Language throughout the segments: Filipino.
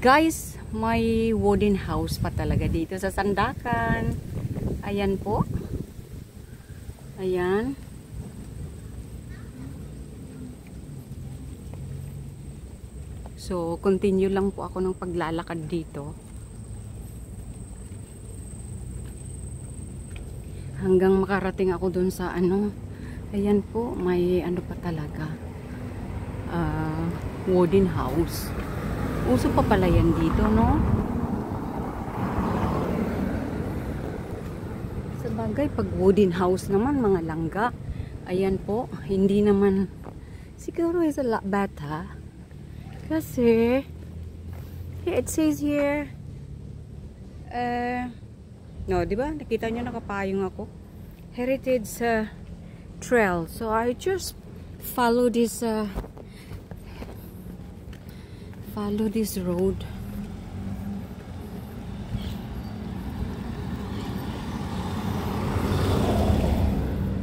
Guys, may wooden house pa talaga dito sa Sandakan. Ayan po. Ayan. So, continue lang po ako ng paglalakad dito. Hanggang makarating ako dun sa ano. Ayan po, may ano pa talaga. Wooden house. Uso pa pala yan dito, no? Sa bagay, pag wooden house naman, mga langga. Ayan po, hindi naman, siguro is a lot better. Kasi, it says here, no, di ba? Nakita nyo, nakapayong ako. Heritage trail. So, I just follow this, road.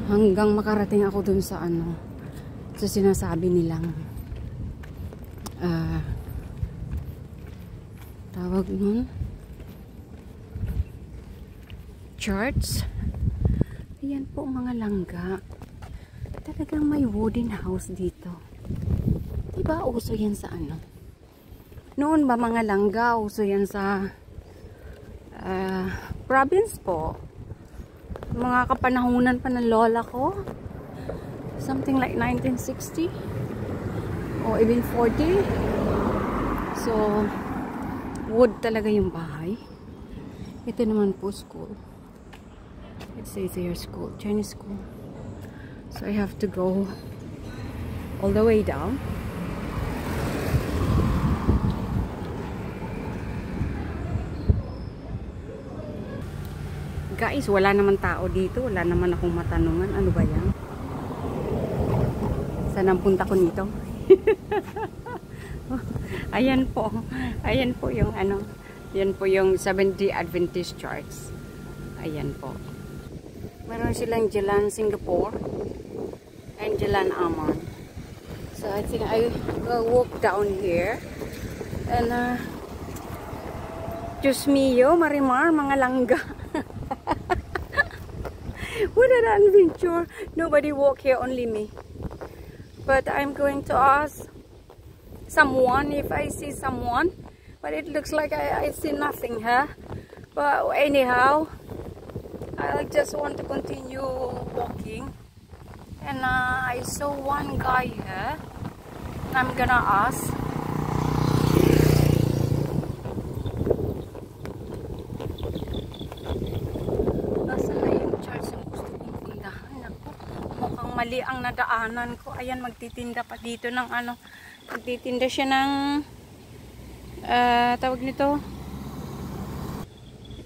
Hanggang makarating ako dun sa ano, sa sinasabi nilang tawag nun, church. Ayan po mga langga. Talagang may wooden house dito. Diba uso yan sa ano? Noon ba mga langga, uso yan sa province po. Mga kapanahunan pa ng lola ko. Something like 1960 or even 40. So, wood talaga yung bahay. Ito naman po school. It says here school, Chinese school. So, I have to go all the way down. Guys, wala naman tao dito. Wala naman akong matanungan. Ano ba yan? Saan ang punta ko nito? Ayan po. Ayan po yung ano. Yan po yung Seventh-day Adventist Church. Ayan po. Meron silang Jalan Singapore and Jalan Aman. So I think I will walk down here. And Diyos mio, Marimar, mga langga. What an adventure. Nobody walk here, only me. But I'm going to ask someone if I see someone. But it looks like I see nothing, huh? But anyhow, I just want to continue walking. And I saw one guy here. I'm gonna ask. Mali ang nadaanan ko. Ayan, magtitinda pa dito ng ano. Magtitinda siya ng tawag nito.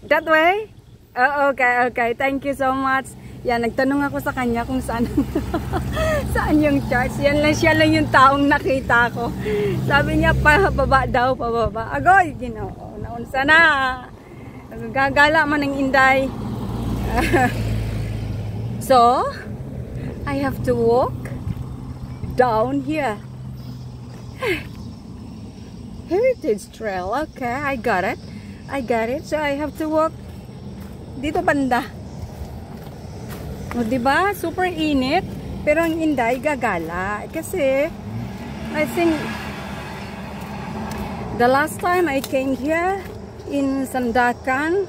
That way? Oh, okay, okay. Thank you so much. Yan, nagtanong ako sa kanya kung saan saan yung church. Yan lang, siya lang yung taong nakita ko. Sabi niya, pababa daw, pababa. Agoy, Ginoo. Naunsa na. Gagala man ng Inday. So, I have to walk down here. Heritage Trail. Okay, I got it. I got it. So I have to walk dito banda. O, diba? Super init. Pero ang Inday gagala. Kasi, I think, the last time I came here in Sandakan,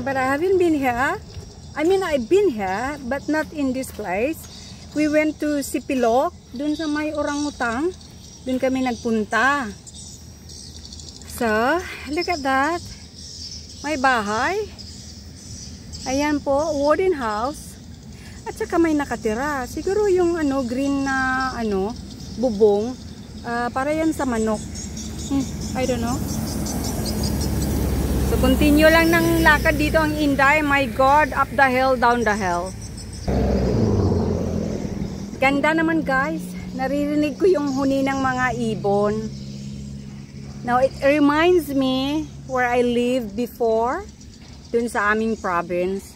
but I haven't been here. I mean, I've been here, but not in this place. We went to Sipilok, dun sa may orangutang. Dun kami nagpunta. So, look at that. May bahay. Ayan po, wooden house. At saka may nakatira. Siguro yung ano, green na ano, bubong. Para yan sa manok. I don't know. So, continue lang ng lakad dito ang Inday. My God, up the hill, down the hill. Ganda naman guys. Naririnig ko yung huni ng mga ibon. Now, it reminds me where I lived before. Dun sa aming province.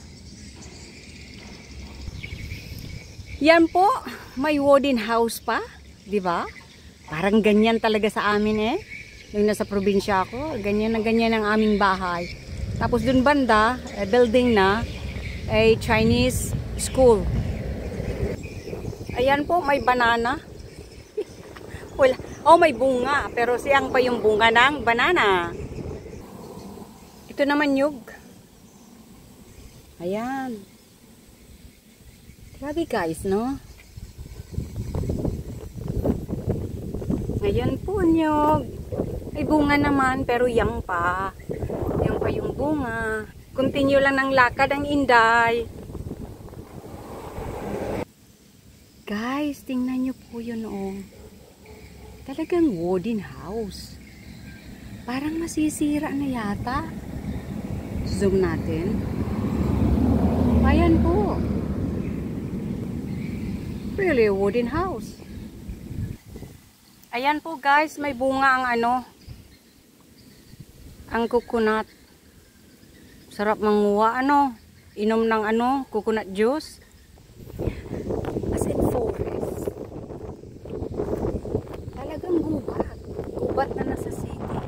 Yan po, may wooden house pa. Diba? Parang ganyan talaga sa amin eh. Yung nasa probinsya ako, ganyan na ganyan ang aming bahay. Tapos dun banda, building na, ay Chinese school. Ayan po, may banana. Wala. Oh, may bunga. Pero siyang pa yung bunga ng banana. Ito naman nyug. Ayan. Grabe guys, no? Ayan po nyug. May bunga naman, pero yang pa. Yang pa yung bunga. Continue lang ng lakad ang Inday. Guys, tingnan nyo po yun oh. Talagang wooden house. Parang masisira na yata. Zoom natin. Ayan po. Really a wooden house. Ayan po guys, may bunga ang ano. Ang coconut. Sarap manguha ano. Inom ng ano, coconut juice. As in forest. Talagang gubat. Gubat na nasa city.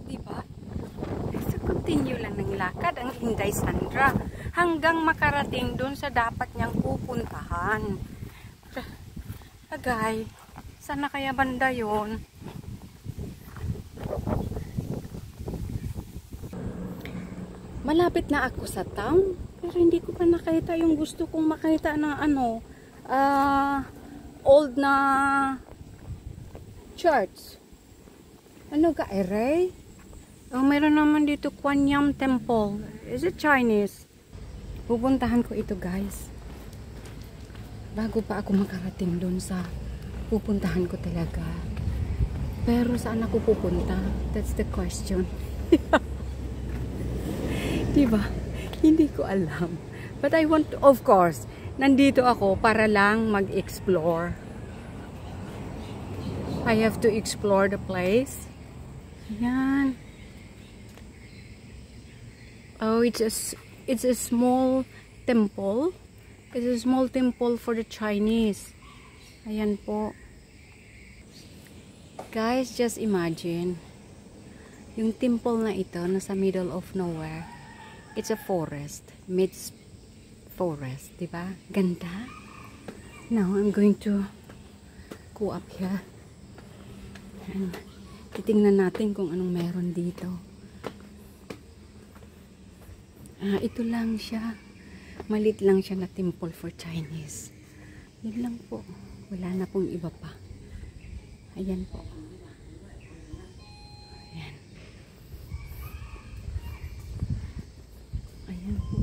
Diba? So continue lang ng lakad ang Inday Sandra. Hanggang makarating dun sa dapat niyang pupuntahan. Agay. Sana kaya banda yun? Malapit na ako sa town, pero hindi ko pa nakita yung gusto kong makita na ano, old na church. Ano ka, Ere? Oh, meron naman dito Kwan-Yam Temple. Is it Chinese? Pupuntahan ko ito guys. Bago pa ako makarating doon sa pupuntahan ko talaga. Pero saan ako pupunta? That's the question. Diba? Hindi ko alam. But I want to, of course, nandito ako para lang mag-explore. I have to explore the place. Ayan. Oh, it's a small temple. It's a small temple for the Chinese. Ayan po. Guys, just imagine. Yung temple na ito, nasa middle of nowhere. It's a forest. Meets forest. Diba? Ganda. Now, I'm going to go up here. And titingnan natin kung anong meron dito. Ito lang siya. Malit lang siya na temple for Chinese. Yun lang po. Wala na pong iba pa. Ayan po. Ayan. Ayan po.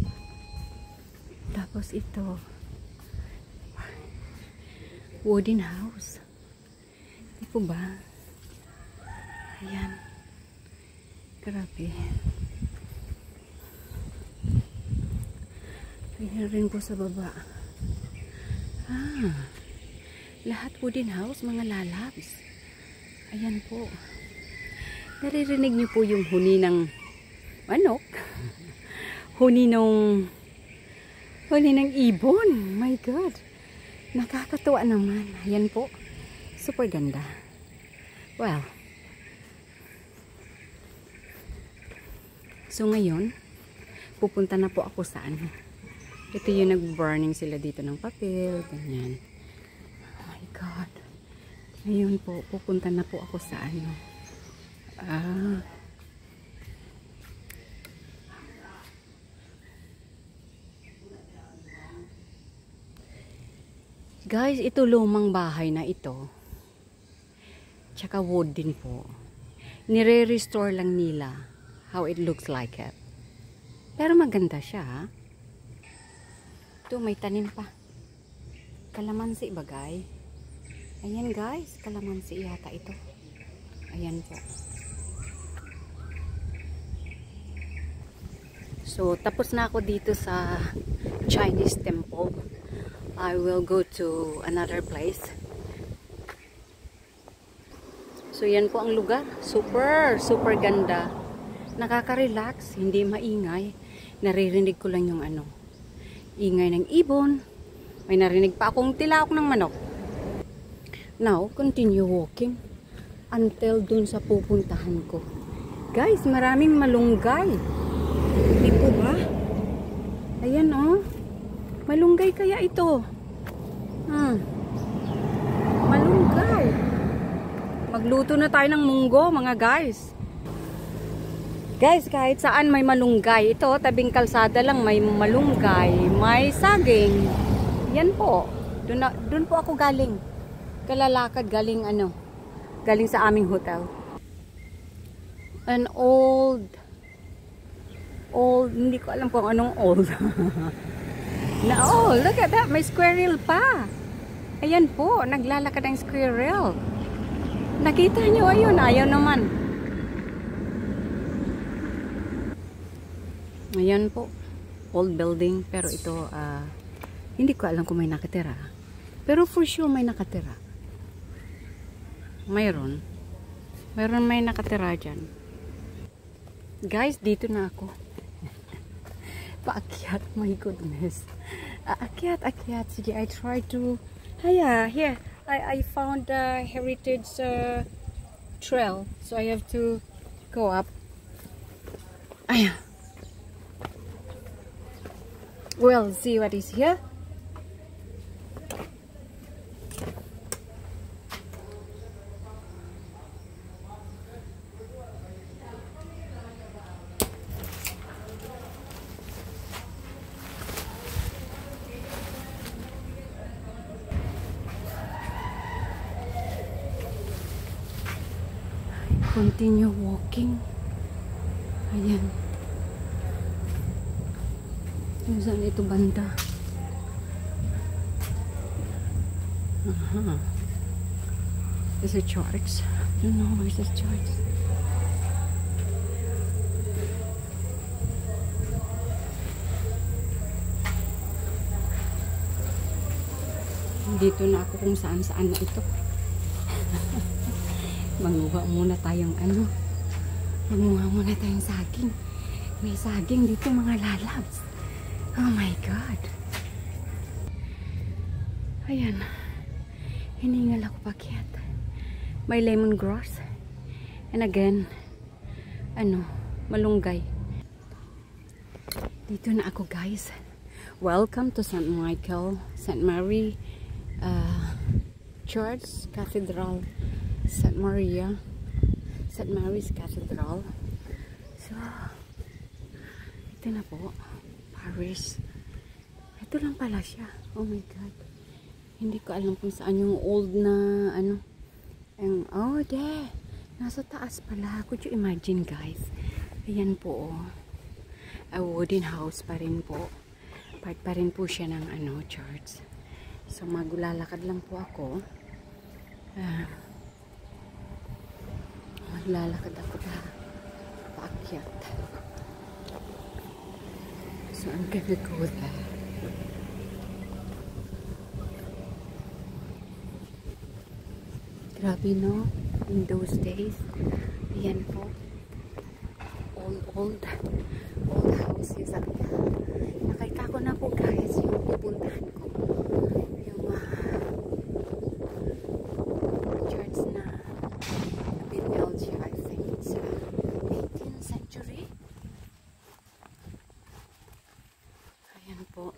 Tapos ito. Wooden house. Di po ba? Ayan. Grabe. Ayan rin po sa baba. Lahat wooden house, mga lalabs. Ayan po. Naririnig niyo po yung huni ng manok. Huni ng ibon. My God. Nakakatuwa naman. Ayan po. Super ganda. Well. So ngayon, pupunta na po ako sa ano. Ito yung nag-burning sila dito ng papel. Ganyan. Oh my God. Ngayon po, pupunta na po ako sa ano. Guys, ito lumang bahay na ito. Tsaka wood din po. Nire-restore lang nila how it looks like it. Pero maganda siya, ha? Ito, may tanim pa. Kalamansi bagay. Ayan guys, kalamansi yata ito. Ayan po. So, tapos na ako dito sa Chinese temple. I will go to another place. So, yan po ang lugar. Super, super ganda. Nakaka-relax, hindi maingay. Naririnig ko lang yung ano, ingay ng ibon. May narinig pa akong tilaok ng manok. Now, continue walking. until dun sa pupuntahan ko. Guys, maraming malunggay. Hindi po ba? Ayan oh. Malunggay kaya ito. Malunggay. Magluto na tayo ng munggo mga guys. Guys, kahit saan may malunggay. Ito, tabing kalsada lang may malunggay. May saging. Yan po. Doon po ako galing. Kalalakad galing galing sa aming hotel. An old, hindi ko alam kung anong old. Look at that, may squirrel pa. Ayan po, naglalakad ang squirrel. Nakita nyo, ayun, ayaw naman. Ayan po, old building, pero ito, hindi ko alam kung may nakatira. Pero for sure may nakatira. Mayroon may nakatira dyan. Guys, dito na ako. Paakyat, my goodness. Akyat. Sige, I try to... Here. I found a heritage trail. So I have to go up. Well, see what is here. Continue walking. Ayan. Saan ito banda? There's a church. I don't know where's the church. Dito na ako kung saan-saan na ito. Manguha muna tayong Manguha muna tayong saging. May saging dito mga lalabs. Oh my God. Ayan. Hiningal ako pakyat. May lemongrass. And again, malunggay. Dito na ako guys. Welcome to St. Michael, St. Mary Church, Cathedral. St. Mary's Cathedral. So, ito na po. Paris. Ito lang pala siya. Oh my God. Hindi ko alam kung saan yung old na there. Nasa taas pala. Could you imagine guys? Ayan po. A wooden house pa rin po. Part pa rin po siya ng church. So, maglalakad lang po ako. Maglalakad ako paakyat. So I'm gonna go there. Grabe no? In those days. Ayan po. Old houses. Nakita ko na po guys yung pupuntahan ko. Yung church na LG, I think it's 18th century. Ayan po.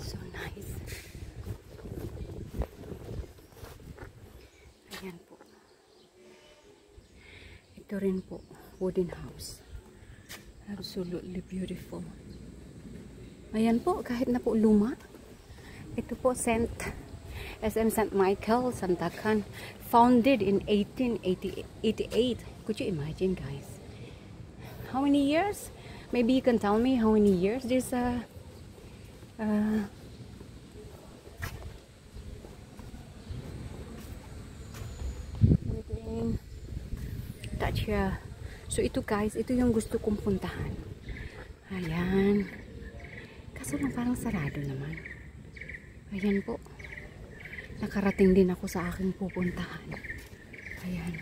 So nice. Ayan po. Ito rin po, wooden house. Absolutely beautiful. Ayan po, kahit na po luma. Ito po, SM St. Michael, Sandakan, founded in 1888. Could you imagine, guys? How many years? Maybe you can tell me how many years this touch here. So ito guys, ito yung gusto kong puntahan. Ayan. Kaso lang parang sarado naman. Ayan po. Nakarating din ako sa aking pupuntahan. Ayan.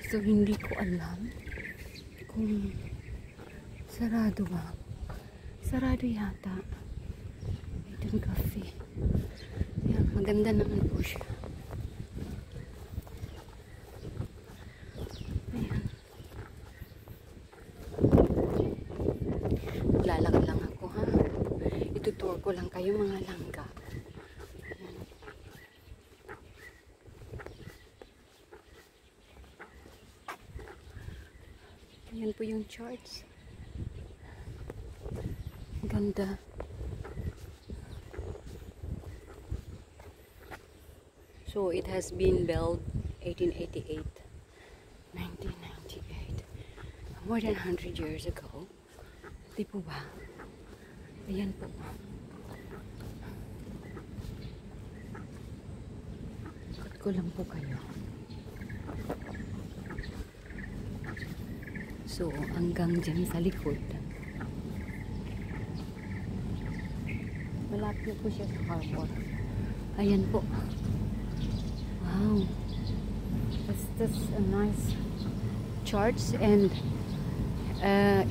So, hindi ko alam kung sarado ba. Sarado yata. Ito cafe. Yan, maganda naman po siya. Ayan. Maglalakad lang ako, ha. Itutour ko lang kayo mga langga. Ayan po yung charts. Ganda. So it has been built 1888, 1998, more than 100 years ago. Di po ba? Ayan po. Ikot ko lang po kayo. So hanggang dyan sa likod. Malapit po siya sa harbor. Ayan po. Wow. That's a nice church and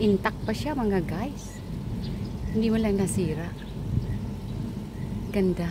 intact pa siya mga guys. Hindi mo lang nasira. Ganda.